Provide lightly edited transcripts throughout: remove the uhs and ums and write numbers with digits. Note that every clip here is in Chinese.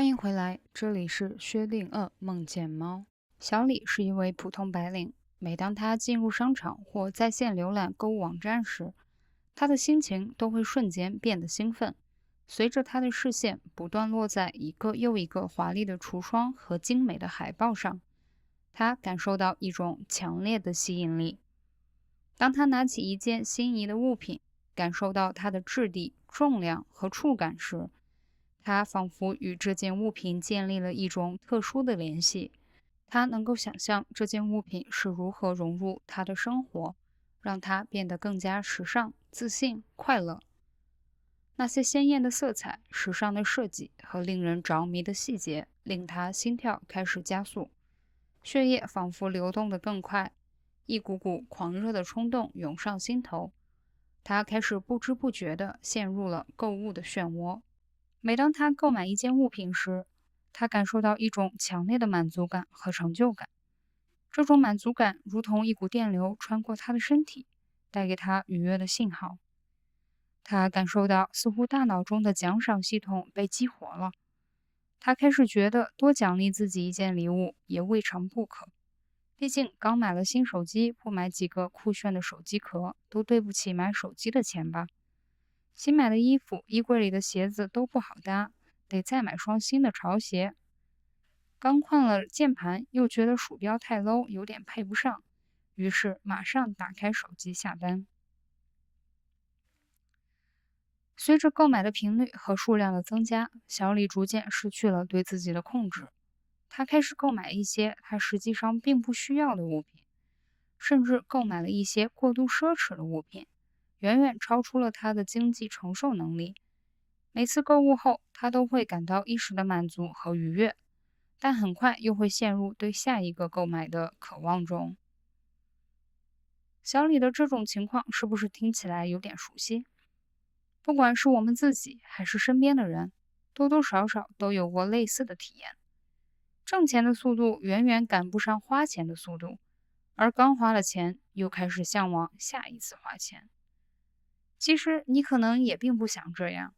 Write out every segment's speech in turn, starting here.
欢迎回来，这里是薛定谔梦见猫。小李是一位普通白领，每当他进入商场或在线浏览购物网站时，他的心情都会瞬间变得兴奋。随着他的视线不断落在一个又一个华丽的橱窗和精美的海报上，他感受到一种强烈的吸引力。当他拿起一件心仪的物品，感受到它的质地、重量和触感时，他仿佛与这件物品建立了一种特殊的联系。他能够想象这件物品是如何融入他的生活，让他变得更加时尚、自信、快乐。那些鲜艳的色彩、时尚的设计和令人着迷的细节，令他心跳开始加速，血液仿佛流动得更快，一股股狂热的冲动涌上心头。他开始不知不觉地陷入了购物的漩涡。每当他购买一件物品时，他感受到一种强烈的满足感和成就感。这种满足感如同一股电流穿过他的身体，带给他愉悦的信号。他感受到似乎大脑中的奖赏系统被激活了。他开始觉得多奖励自己一件礼物也未尝不可。毕竟刚买了新手机，不买几个酷炫的手机壳，都对不起买手机的钱吧。新买的衣服、衣柜里的鞋子都不好搭，得再买双新的潮鞋。刚换了键盘，又觉得鼠标太 low，有点配不上，于是马上打开手机下单。随着购买的频率和数量的增加，小李逐渐失去了对自己的控制。他开始购买一些他实际上并不需要的物品，甚至购买了一些过度奢侈的物品，远远超出了他的经济承受能力。每次购物后，他都会感到一时的满足和愉悦，但很快又会陷入对下一个购买的渴望中。小李的这种情况是不是听起来有点熟悉？不管是我们自己还是身边的人，多多少少都有过类似的体验。挣钱的速度远远赶不上花钱的速度，而刚花了钱，又开始向往下一次花钱。其实你可能也并不想这样，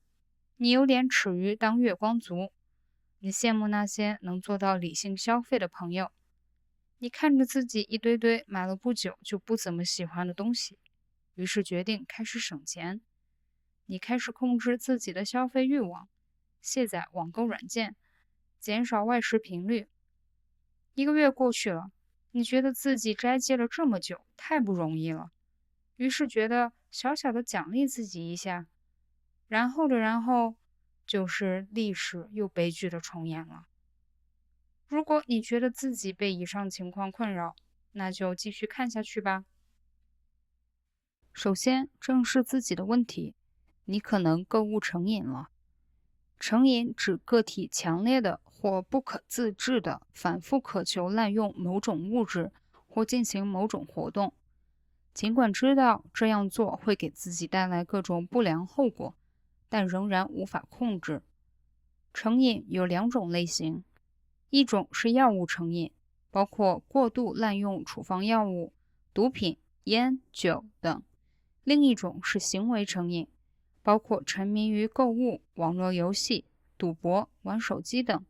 你有点耻于当月光族，你羡慕那些能做到理性消费的朋友，你看着自己一堆堆买了不久就不怎么喜欢的东西，于是决定开始省钱。你开始控制自己的消费欲望，卸载网购软件，减少外食频率。一个月过去了，你觉得自己斋戒了这么久，太不容易了，于是觉得小小的奖励自己一下，然后就是历史又悲剧的重演了。如果你觉得自己被以上情况困扰，那就继续看下去吧。首先，正视自己的问题，你可能购物成瘾了。成瘾指个体强烈的或不可自制的反复渴求滥用某种物质或进行某种活动，尽管知道这样做会给自己带来各种不良后果，但仍然无法控制。成瘾有两种类型，一种是药物成瘾，包括过度滥用处方药物、毒品、烟、酒等；另一种是行为成瘾，包括沉迷于购物、网络游戏、赌博、玩手机等。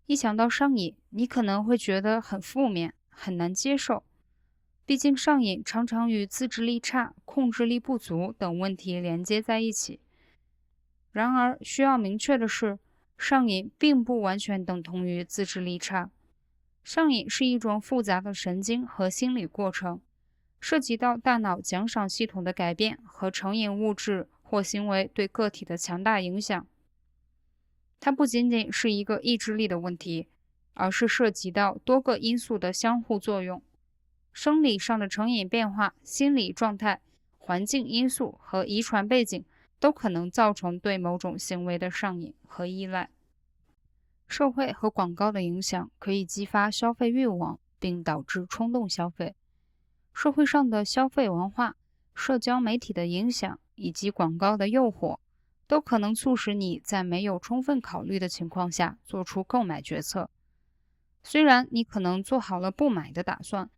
一想到上瘾，你可能会觉得很负面，很难接受。毕竟上瘾常常与自制力差、控制力不足等问题连接在一起。然而，需要明确的是，上瘾并不完全等同于自制力差。上瘾是一种复杂的神经和心理过程，涉及到大脑奖赏系统的改变和成瘾物质或行为对个体的强大影响。它不仅仅是一个意志力的问题，而是涉及到多个因素的相互作用。生理上的成瘾变化、心理状态、环境因素和遗传背景都可能造成对某种行为的上瘾和依赖。社会和广告的影响可以激发消费欲望，并导致冲动消费。社会上的消费文化、社交媒体的影响以及广告的诱惑，都可能促使你在没有充分考虑的情况下做出购买决策。虽然你可能做好了不买的打算，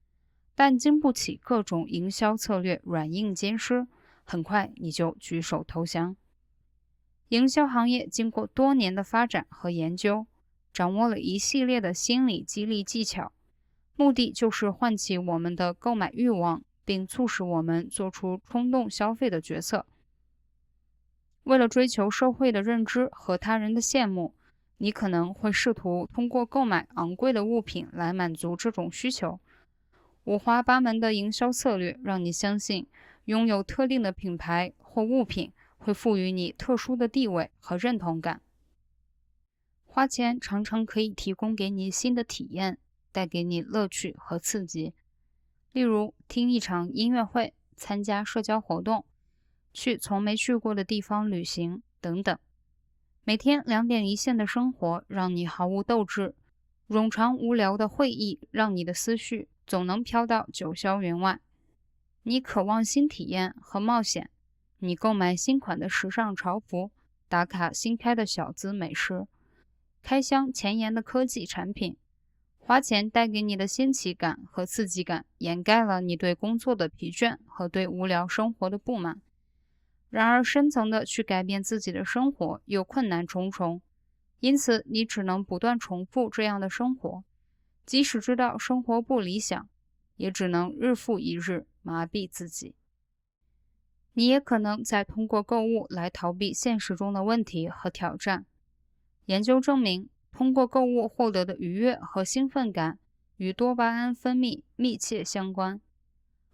但经不起各种营销策略软硬兼施，很快你就举手投降。营销行业经过多年的发展和研究，掌握了一系列的心理激励技巧，目的就是唤起我们的购买欲望，并促使我们做出冲动消费的决策。为了追求社会的认知和他人的羡慕，你可能会试图通过购买昂贵的物品来满足这种需求。五花八门的营销策略让你相信，拥有特定的品牌或物品会赋予你特殊的地位和认同感。花钱常常可以提供给你新的体验，带给你乐趣和刺激。例如，听一场音乐会、参加社交活动、去从没去过的地方旅行等等。每天2点一线的生活让你毫无斗志，冗长无聊的会议让你的思绪总能飘到九霄云外。你渴望新体验和冒险，你购买新款的时尚潮服，打卡新开的小资美食，开箱前沿的科技产品。花钱带给你的新奇感和刺激感，掩盖了你对工作的疲倦和对无聊生活的不满。然而，深层的去改变自己的生活又困难重重，因此你只能不断重复这样的生活，即使知道生活不理想，也只能日复一日麻痹自己。你也可能在通过购物来逃避现实中的问题和挑战。研究证明，通过购物获得的愉悦和兴奋感与多巴胺分泌密切相关。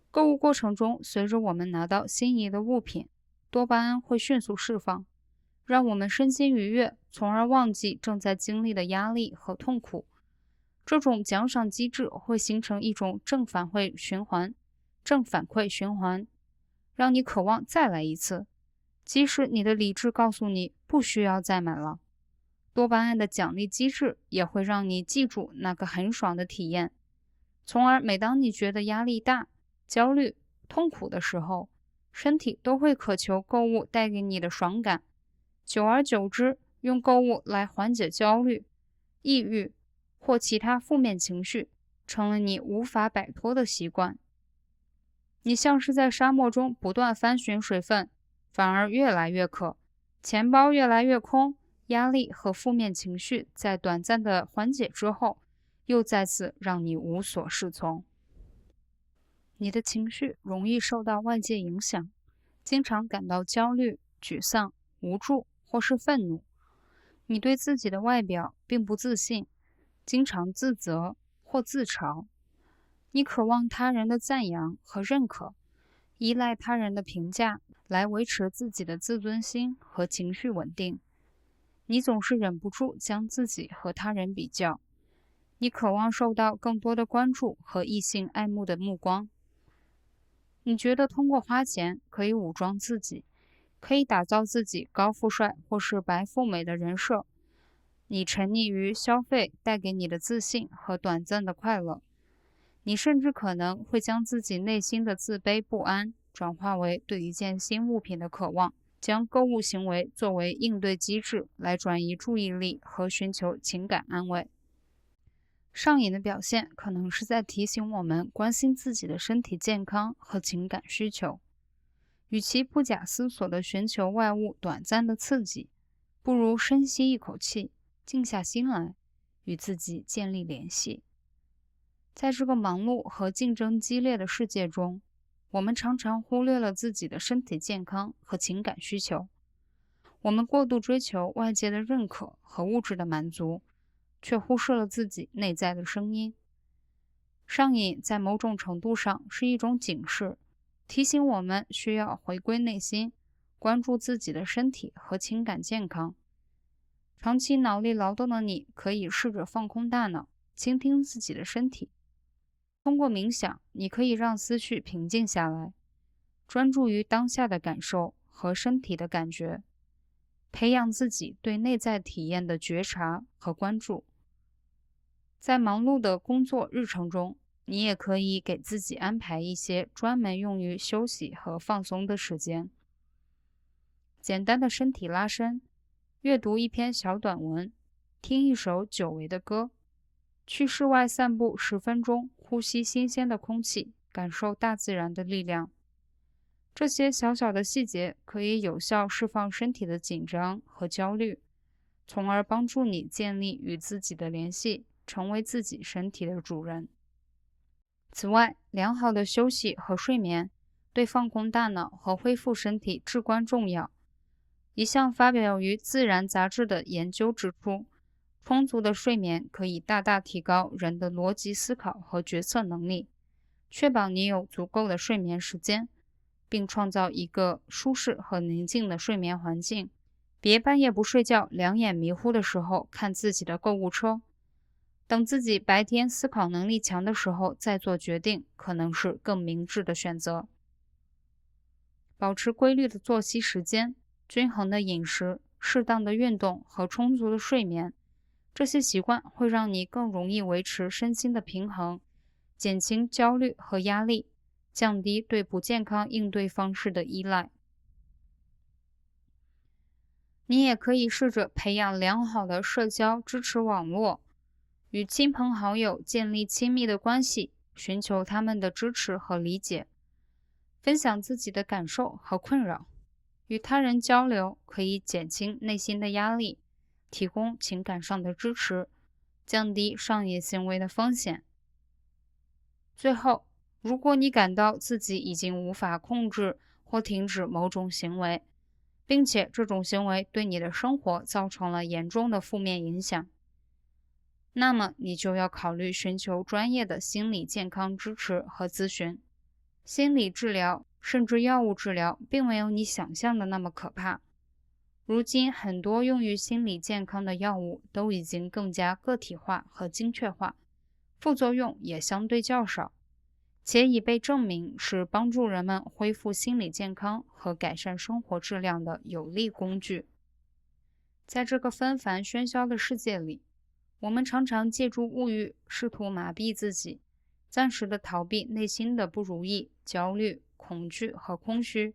购物过程中，随着我们拿到心仪的物品，多巴胺会迅速释放，让我们身心愉悦，从而忘记正在经历的压力和痛苦。这种奖赏机制会形成一种正反馈循环，让你渴望再来一次，即使你的理智告诉你不需要再买了。多巴胺的奖励机制也会让你记住那个很爽的体验，从而每当你觉得压力大、焦虑、痛苦的时候，身体都会渴求购物带给你的爽感。久而久之，用购物来缓解焦虑、抑郁或其他负面情绪，成了你无法摆脱的习惯。你像是在沙漠中不断翻寻水分，反而越来越渴，钱包越来越空。压力和负面情绪在短暂的缓解之后，又再次让你无所适从。你的情绪容易受到外界影响，经常感到焦虑、沮丧、无助或是愤怒。你对自己的外表并不自信，经常自责或自嘲。你渴望他人的赞扬和认可，依赖他人的评价来维持自己的自尊心和情绪稳定。你总是忍不住将自己和他人比较，你渴望受到更多的关注和异性爱慕的目光。你觉得通过花钱可以武装自己，可以打造自己高富帅或是白富美的人设。你沉溺于消费带给你的自信和短暂的快乐。你甚至可能会将自己内心的自卑不安转化为对一件新物品的渴望。将购物行为作为应对机制来转移注意力和寻求情感安慰。上瘾的表现可能是在提醒我们关心自己的身体健康和情感需求。与其不假思索地寻求外物短暂的刺激，不如深吸一口气，静下心来，与自己建立联系。在这个忙碌和竞争激烈的世界中，我们常常忽略了自己的身体健康和情感需求。我们过度追求外界的认可和物质的满足，却忽视了自己内在的声音。上瘾在某种程度上是一种警示，提醒我们需要回归内心，关注自己的身体和情感健康。长期脑力劳动的你，可以试着放空大脑，倾听自己的身体。通过冥想，你可以让思绪平静下来，专注于当下的感受和身体的感觉，培养自己对内在体验的觉察和关注。在忙碌的工作日程中，你也可以给自己安排一些专门用于休息和放松的时间。简单的身体拉伸，阅读一篇小短文，听一首久违的歌，去室外散步10分钟，呼吸新鲜的空气，感受大自然的力量。这些小小的细节可以有效释放身体的紧张和焦虑，从而帮助你建立与自己的联系，成为自己身体的主人。此外，良好的休息和睡眠对放空大脑和恢复身体至关重要。一项发表于《自然》杂志的研究指出，充足的睡眠可以大大提高人的逻辑思考和决策能力。确保你有足够的睡眠时间，并创造一个舒适和宁静的睡眠环境。别半夜不睡觉，两眼迷糊的时候看自己的购物车。等自己白天思考能力强的时候再做决定，可能是更明智的选择。保持规律的作息时间、均衡的饮食、适当的运动和充足的睡眠，这些习惯会让你更容易维持身心的平衡，减轻焦虑和压力，降低对不健康应对方式的依赖。你也可以试着培养良好的社交支持网络，与亲朋好友建立亲密的关系，寻求他们的支持和理解，分享自己的感受和困扰。与他人交流可以减轻内心的压力，提供情感上的支持，降低上瘾行为的风险。最后，如果你感到自己已经无法控制或停止某种行为，并且这种行为对你的生活造成了严重的负面影响，那么你就要考虑寻求专业的心理健康支持和咨询。心理治疗甚至药物治疗并没有你想象的那么可怕。如今很多用于心理健康的药物都已经更加个体化和精确化，副作用也相对较少，且已被证明是帮助人们恢复心理健康和改善生活质量的有力工具。在这个纷繁喧嚣的世界里，我们常常借助物欲试图麻痹自己，暂时的逃避内心的不如意、焦虑、恐惧和空虚。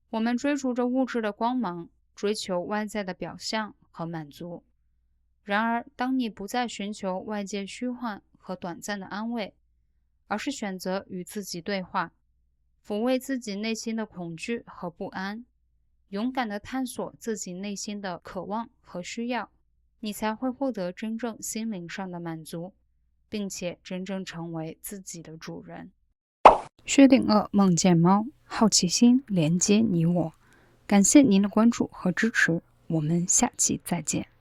我们追逐着物质的光芒，追求外在的表象和满足。然而，当你不再寻求外界虚幻和短暂的安慰，而是选择与自己对话，抚慰自己内心的恐惧和不安，勇敢地探索自己内心的渴望和需要，你才会获得真正心灵上的满足，并且真正成为自己的主人。薛定谔梦见猫，好奇心连接你我。感谢您的关注和支持，我们下期再见。